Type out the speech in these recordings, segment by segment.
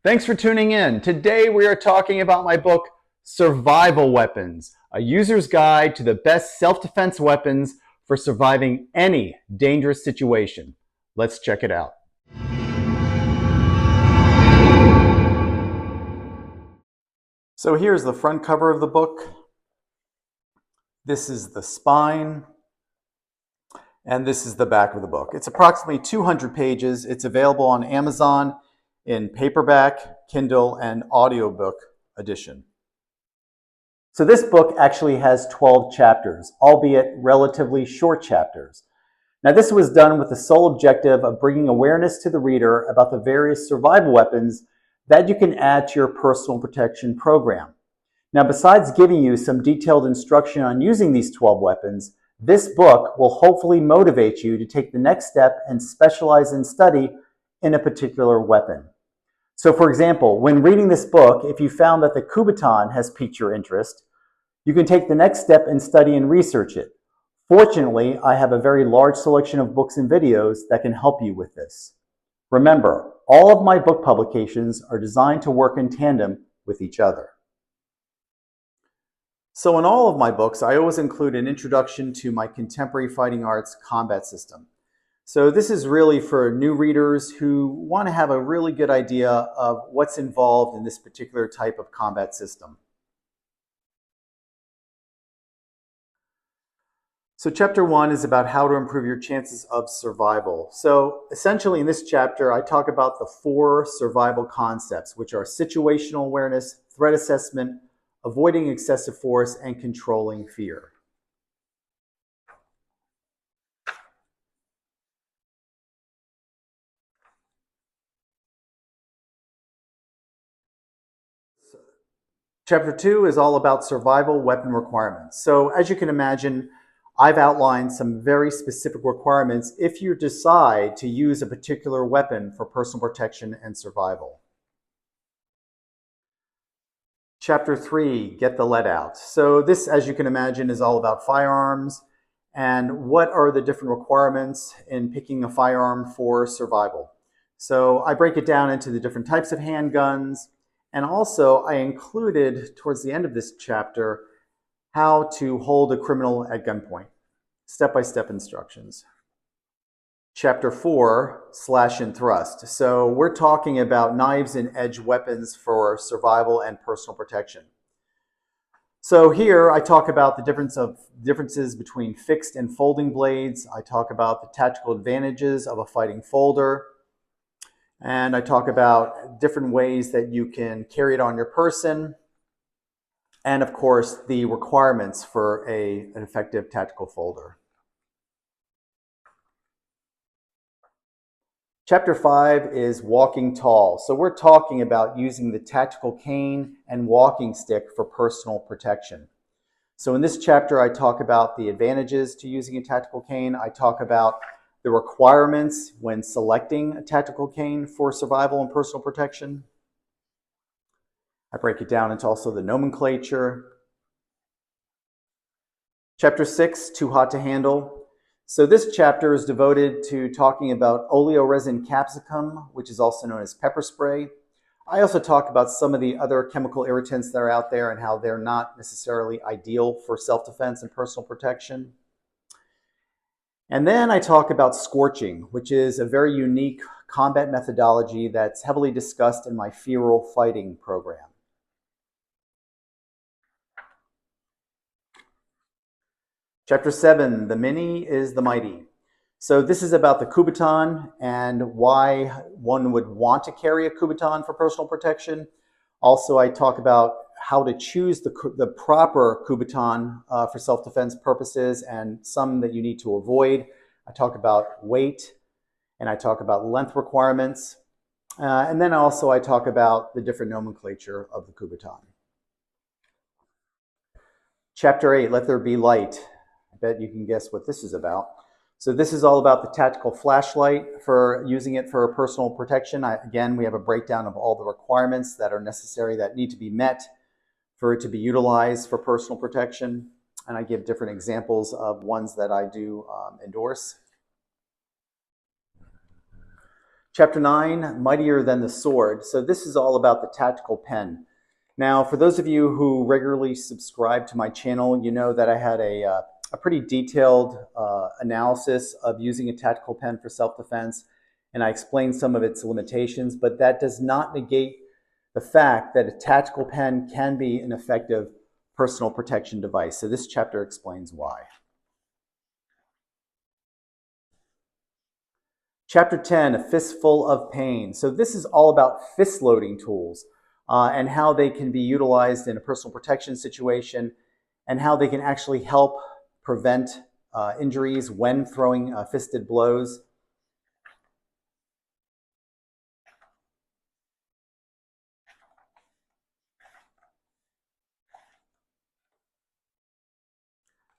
Thanks for tuning in. Today we are talking about my book, Survival Weapons, a user's guide to the best self-defense weapons for surviving any dangerous situation. Let's check it out. So here's the front cover of the book. This is the spine, and this is the back of the book. It's approximately 200 pages. It's available on Amazon in paperback, Kindle, and audiobook edition. So this book actually has 12 chapters, albeit relatively short chapters. Now this was done with the sole objective of bringing awareness to the reader about the various survival weapons that you can add to your personal protection program. Now besides giving you some detailed instruction on using these 12 weapons, this book will hopefully motivate you to take the next step and specialize and study in a particular weapon. So for example, when reading this book, if you found that the Kubotan has piqued your interest, you can take the next step and study and research it. Fortunately, I have a very large selection of books and videos that can help you with this. Remember, all of my book publications are designed to work in tandem with each other. So in all of my books, I always include an introduction to my contemporary fighting arts combat system. So this is really for new readers who want to have a really good idea of what's involved in this particular type of combat system. So chapter 1 is about how to improve your chances of survival. So essentially in this chapter, I talk about the 4 survival concepts, which are situational awareness, threat assessment, avoiding excessive force, and controlling fear. Chapter 2 is all about survival weapon requirements. So as you can imagine, I've outlined some very specific requirements if you decide to use a particular weapon for personal protection and survival. Chapter 3, get the lead out. So this, as you can imagine, is all about firearms and what are the different requirements in picking a firearm for survival. So I break it down into the different types of handguns, and also I included towards the end of this chapter how to hold a criminal at gunpoint, step-by-step instructions. Chapter 4, slash and thrust. So we're talking about knives and edge weapons for survival and personal protection. So here I talk about the differences between fixed and folding blades. I talk about the tactical advantages of a fighting folder. And I talk about different ways that you can carry it on your person. And of course, the requirements for an effective tactical folder. Chapter 5 is walking tall. So we're talking about using the tactical cane and walking stick for personal protection. So in this chapter, I talk about the advantages to using a tactical cane. I talk about the requirements when selecting a tactical cane for survival and personal protection. I break it down into also the nomenclature. Chapter 6, too hot to handle. So this chapter is devoted to talking about oleoresin capsicum, which is also known as pepper spray. I also talk about some of the other chemical irritants that are out there and how they're not necessarily ideal for self-defense and personal protection. And then I talk about scorching, which is a very unique combat methodology that's heavily discussed in my feral fighting program. Chapter 7, the mini is the mighty. So this is about the Kubotan and why one would want to carry a Kubotan for personal protection. Also, I talk about how to choose the proper Kubotan for self-defense purposes and some that you need to avoid. I talk about weight and I talk about length requirements. And then also I talk about the different nomenclature of the Kubotan. Chapter 8, let there be light. I bet you can guess what this is about. So this is all about the tactical flashlight for using it for personal protection. Again, we have a breakdown of all the requirements that are necessary that need to be met for it to be utilized for personal protection. And I give different examples of ones that I do endorse. Chapter 9, Mightier Than the Sword. So this is all about the tactical pen. Now, for those of you who regularly subscribe to my channel, you know that I had a pretty detailed analysis of using a tactical pen for self-defense, and I explained some of its limitations, but that does not negate the fact that a tactical pen can be an effective personal protection device. So this chapter explains why. Chapter 10, A Fistful of Pain. So this is all about fist loading tools and how they can be utilized in a personal protection situation and how they can actually help prevent injuries when throwing fisted blows.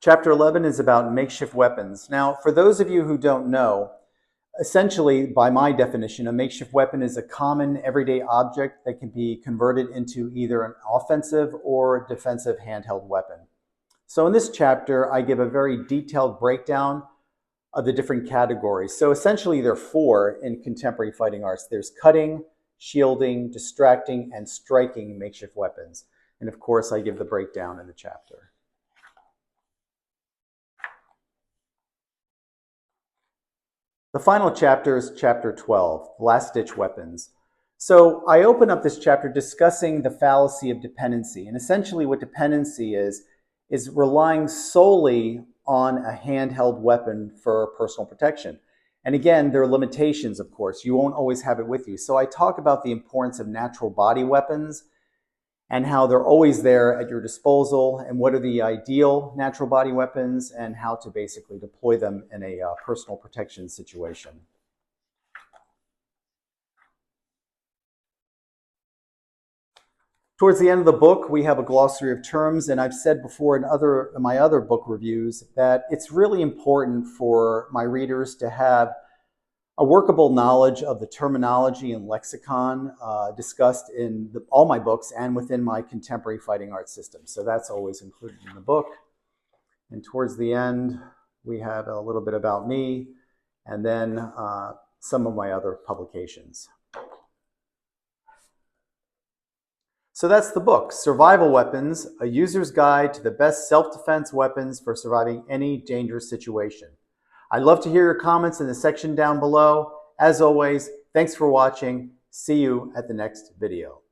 Chapter 11 is about makeshift weapons. Now, for those of you who don't know, essentially, by my definition, a makeshift weapon is a common everyday object that can be converted into either an offensive or defensive handheld weapon. So in this chapter, I give a very detailed breakdown of the different categories. So essentially, there are four in contemporary fighting arts. There's cutting, shielding, distracting, and striking makeshift weapons. And of course, I give the breakdown in the chapter. The final chapter is chapter 12, last-ditch weapons. So I open up this chapter discussing the fallacy of dependency. And essentially what dependency is relying solely on a handheld weapon for personal protection. And again, there are limitations, of course. You won't always have it with you. So I talk about the importance of natural body weapons and how they're always there at your disposal, and what are the ideal natural body weapons, and how to basically deploy them in a personal protection situation. Towards the end of the book, we have a glossary of terms, and I've said before in my other book reviews that it's really important for my readers to have a workable knowledge of the terminology and lexicon discussed in all my books and within my contemporary fighting arts system. So that's always included in the book. And towards the end, we have a little bit about me and then some of my other publications. So that's the book, Survival Weapons, A User's Guide to the Best Self-Defense Weapons for Surviving Any Dangerous Situation. I'd love to hear your comments in the section down below. As always, thanks for watching. See you at the next video.